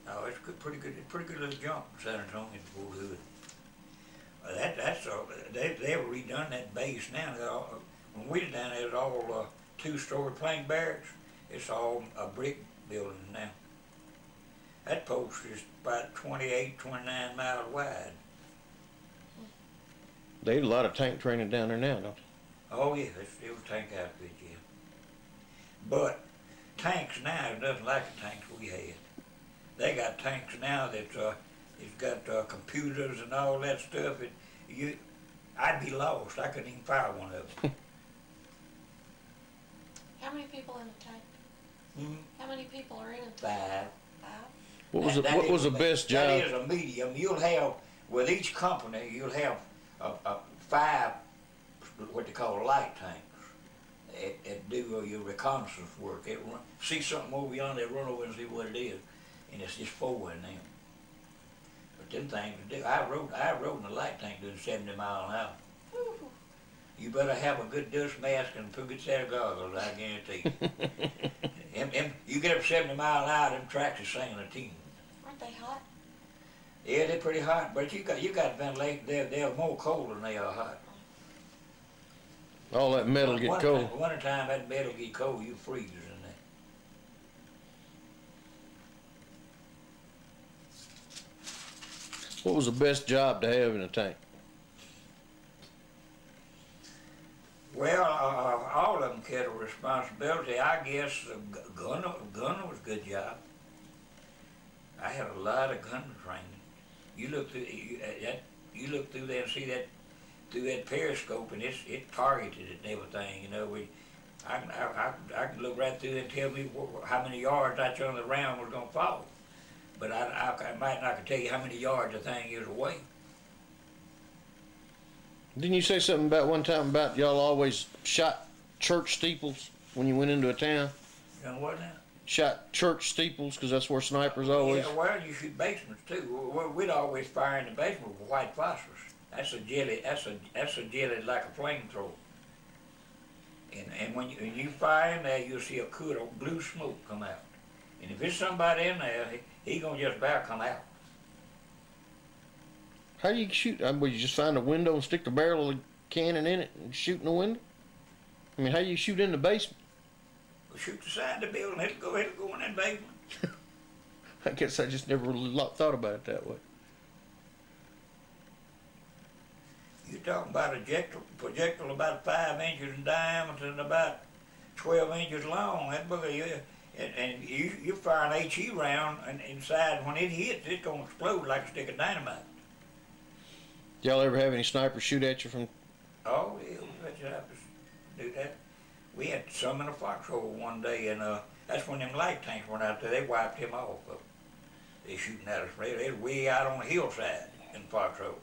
No, it's good, pretty good. It's a pretty good little jump from San Antonio to Fort Hood. They've redone that base now. When we were down there, it was all two-story plank barracks. It's all a brick building now. That post is about 28, 29 miles wide. They had a lot of tank training down there now, don't they? Oh yeah, it was tank outfit, yeah. But tanks now is nothing like the tanks we had. They got tanks now that it's got computers and all that stuff. I'd be lost. I couldn't even fire one of them. How many people in a tank? Hmm? How many people are in a tank? 5. 5? What was the best job? That is a medium. You'll have, with each company, you'll have 5, what they call light tanks, that do your reconnaissance work. See something over yonder, they run over and see what it is, and it's just 4 in them. But them things to do, I rode in a light tank doing 70 miles an hour. Ooh. You better have a good dust mask and a good set of goggles, I guarantee you. You get up 70 miles an hour, them tracks are singing a tune. Aren't they hot? Yeah, they're pretty hot, but you got ventilation. They're more cold than they are hot. All that metal get cold. One time that metal get cold, you freeze in there. What was the best job to have in a tank? Well, all of them carried a responsibility. I guess gunner was a good job. I had a lot of gunner training. You look through there and see that through that periscope, and it targeted it and everything. You know, I can look right through it and tell me how many yards I turned the round was gonna fall, but I might not tell you how many yards the thing is away. Didn't you say something about one time about y'all always shot church steeples when you went into a town? You know what now? Shot church steeples because that's where snipers always. Yeah, well, you shoot basements too. We'd always fire in the basement with white phosphorus. That's a jelly. That's a jelly like a flamethrower. And when you fire in there, you'll see a cud of blue smoke come out. And if there's somebody in there, he gonna just about come out. How do you shoot? Would you just find a window and stick the barrel of the cannon in it and shoot in the window? I mean, how do you shoot in the basement? We'll shoot the side of the building. It'll go in that basement. I guess I just never really thought about it that way. You're talking about a projectile about 5 inches in diameter and about 12 inches long. That booger, and you fire an HE round, and inside when it hits, it's gonna explode like a stick of dynamite. Y'all ever have any snipers shoot at you from? Oh yeah, we let you have to do that. We had some in a foxhole one day, and that's when them light tanks went out there. They wiped him off. They shooting at us. They was way out on the hillside in the foxhole.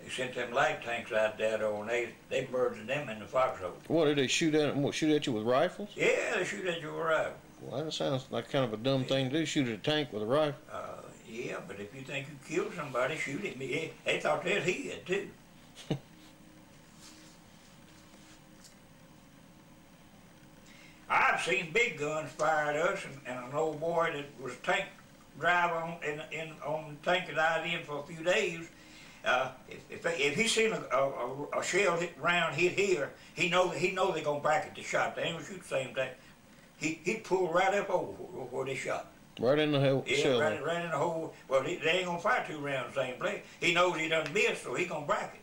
They sent them light tanks out there, though, and they murdered them in the foxhole. What did they shoot at? What, shoot at you with rifles? Yeah, they shoot at you with a rifle. Well, that sounds like kind of a dumb thing to do. Shoot at a tank with a rifle. Yeah, but if you think you killed somebody, shoot him. They thought they was hid too. I seen big guns fire at us, and an old boy that was tank driver on the tank that I was in for a few days. If he seen a shell hit round hit here, he know they're gonna back at the shot. They ain't gonna shoot the same thing. He'd pull right up over where they shot. Right in the hole. Yeah, right in the hole. Well, they ain't gonna fire 2 rounds the same place. He knows he done missed, so he gonna back it.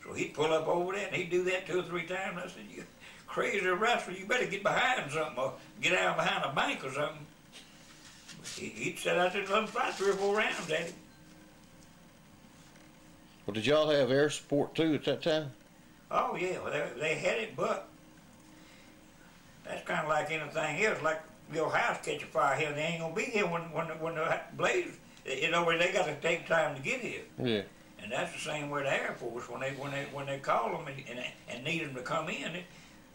So he'd pull up over there, and he'd do that 2 or 3 times. I said, "You crazy rascal, you better get behind something or get out behind a bank or something." He'd set out there and let him fire 3 or 4 rounds at him. Well, did y'all have air support too at that time? Oh yeah, well, they had it, but that's kind of like anything else. Like your house catch a fire here, they ain't gonna be here when the blaze. You know, where they got to take time to get here. Yeah. And that's the same with the Air Force when they call them and need them to come in.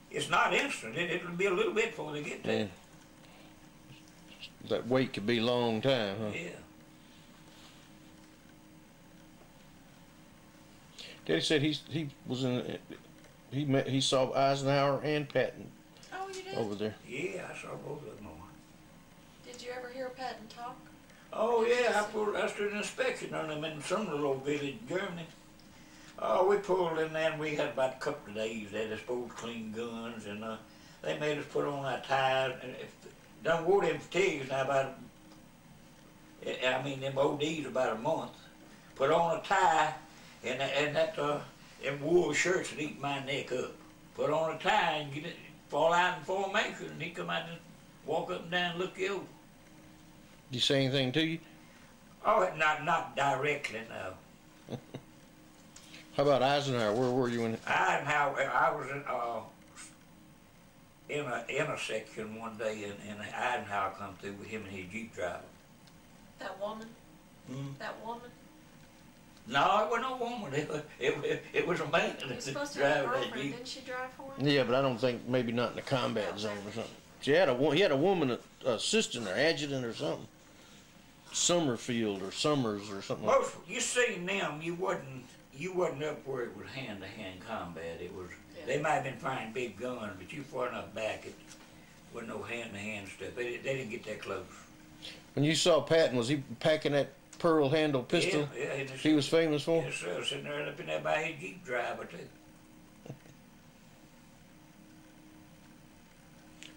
It's not instant. It'll be a little bit before they get there. Yeah. That wait could be a long time, huh? Yeah. Daddy said he was in. He saw Eisenhower and Patton Oh, you did? over there. Yeah, I saw both of them on. Did you ever hear Patton talk? Oh yeah, I stood an inspection on them in some little village in Germany. Oh, we pulled in there and we had about a couple of days there. They supposed to clean guns and they made us put on our ties. And done wore them fatigues now about, I mean them ODs about a month. Put on a tie and them wool shirts that eat my neck up. Put on a tie and get it, fall out in formation and he come out and walk up and down and look you over. Did he say anything to you? Oh, not directly, no. How about Eisenhower? Where were you when? Eisenhower, I was in a intersection one day, and Eisenhower come through with him and his Jeep driver. That woman? Hmm? That woman? No, it wasn't no woman. It was a man He that was supposed to have a drove that girlfriend. Jeep. Didn't she drive for him? Yeah, but I don't think, maybe not in the combat zone or something. He had a woman assistant or adjutant or something. Summerfield or Summers or something. Most you seen them, you wasn't up where it was hand-to-hand combat. It was They might have been firing big guns, but you far enough back, it wasn't no hand-to-hand stuff. They didn't get that close. When you saw Patton, was he packing that pearl handle pistol? Yeah, he was famous for? Yes, sir. Sitting there up in there by his Jeep driver too.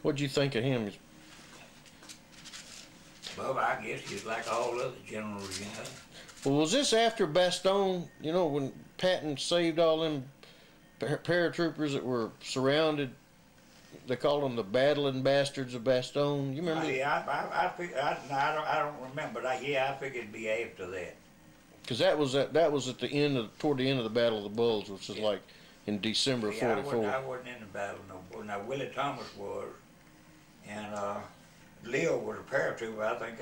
What'd you think of him? Well, I guess he's like all other generals, you know. Well, was this after Bastogne? You know, when Patton saved all them paratroopers that were surrounded? They called them the battling bastards of Bastogne. You remember? Yeah, I don't remember. But yeah, I figured it'd be after that. Because that was at the end toward the end of the Battle of the Bulge, which is like in December of '44. I wasn't in the battle no more. Now Willie Thomas was, and Leo was a paratrooper. I think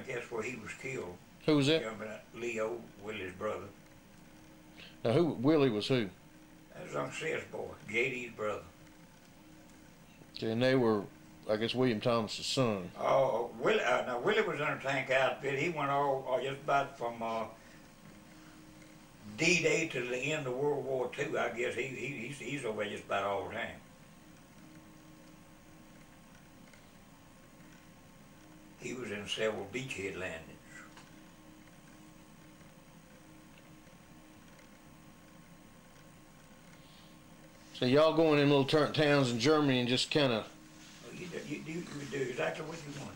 that's where he was killed. Who was that? Leo, Willie's brother. Now Willie was who? That was Uncle Sid's boy, JD's brother. Okay, and they were, I guess, William Thomas's son. Oh, Willie. Now Willie was in a tank outfit. He went all just about from D-Day to the end of World War II. I guess he's over there just about all the time. He was in several beachhead landings. So y'all go in them little towns in Germany and just kind of. You do exactly what you want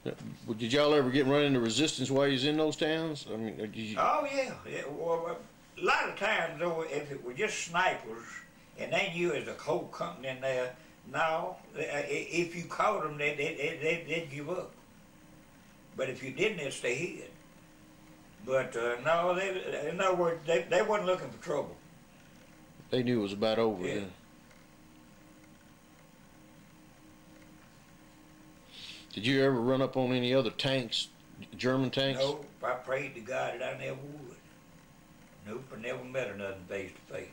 to do. Did y'all ever run into resistance while you was in those towns? I mean, did you? Oh yeah. Well, a lot of times though, if it were just snipers and they knew there's a whole company in there, no, if you caught them, they'd give up. But if you didn't, they'd stay hid. But no, in other words, they wasn't looking for trouble. They knew it was about over. Yeah. Then. Did you ever run up on any other tanks, German tanks? No, I prayed to God that I never would. Nope, I never met another face to face.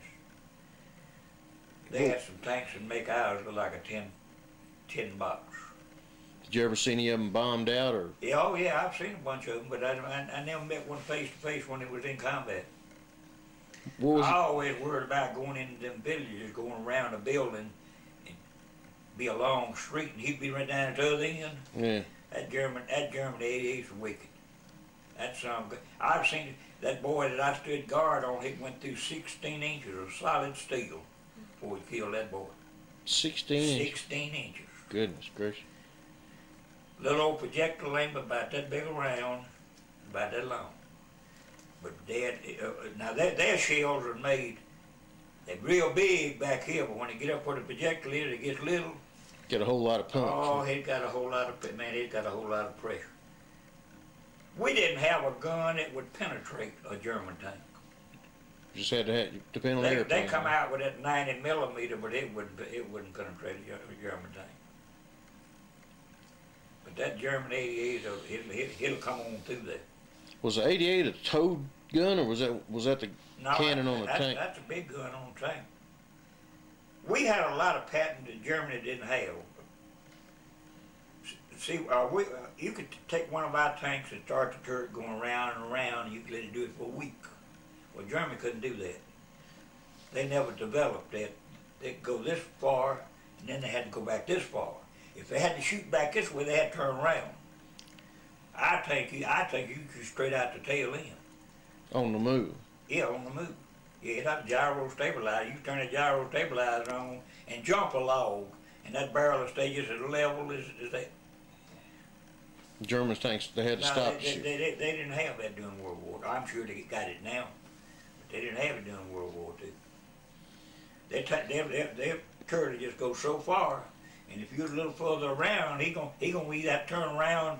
They had some tanks that make ours look like a tin box. Did you ever see any of them bombed out or? Yeah, oh yeah, I've seen a bunch of them, but I never met one face to face when it was in combat. What was I always worried about going into them villages, going around a building, and be a long street, and he'd be right down at the other end. Yeah. That German 88's wicked. That's good. I've seen that boy that I stood guard on. He went through 16 inches of solid steel before he killed that boy. 16 inches. 16 inches. Goodness gracious. Little old projectile ain't about that big around, about that long. But now their shells are made, they're real big back here, but when they get up where the projectile is, it gets little. Get a whole lot of punch. Oh, it got a whole lot of, man, it got a whole lot of pressure. We didn't have a gun that would penetrate a German tank. Just had to have, depend on the airplane. They come out with that 90 millimeter, but it wouldn't penetrate a German tank. But that German 88, it'll come on through there. Was the 88 a towed gun, or was that the cannon on the tank? That's a big gun on the tank. We had a lot of patents that Germany didn't have. See, you could take one of our tanks and start the turret going around and around, and you could let it do it for a week. Well, Germany couldn't do that. They never developed that. They'd go this far, and then they had to go back this far. If they had to shoot back this way, they had to turn around. I think you could straight out the tail end. On the move. Yeah, on the move. Yeah, it had a gyro stabilizer. You turn the gyro stabilizer on and jump a log, and that barrel will stay just as level as that. German tanks, they had to stop the shoot. They didn't have that during World War II. I'm sure they got it now, but they didn't have it during World War II. Their turret just goes so far, and if you're a little further around, he gonna either have to turn around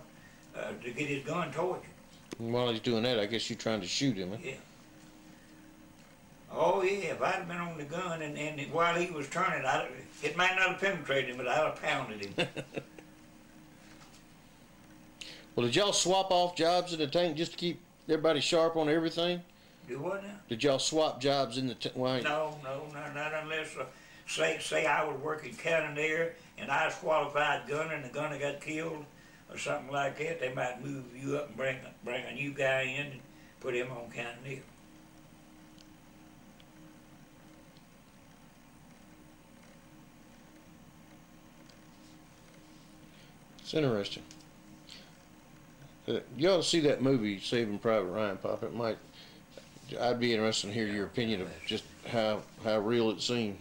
to get his gun towards you. And while he's doing that, I guess you're trying to shoot him. Huh? Yeah. Oh yeah, if I'd have been on the gun and while he was turning, it might not have penetrated him, but I'd have pounded him. Well, did y'all swap off jobs in the tank just to keep everybody sharp on everything? Do what now? Did y'all swap jobs in the tank? No, not unless, say I was working cannoneer and I was qualified gunner and the gunner got killed or something like that, they might move you up and bring a new guy in and put him on cannoneer. It's interesting. You ought to see that movie, Saving Private Ryan, Pop. I'd be interested to hear your opinion of just how real it seemed.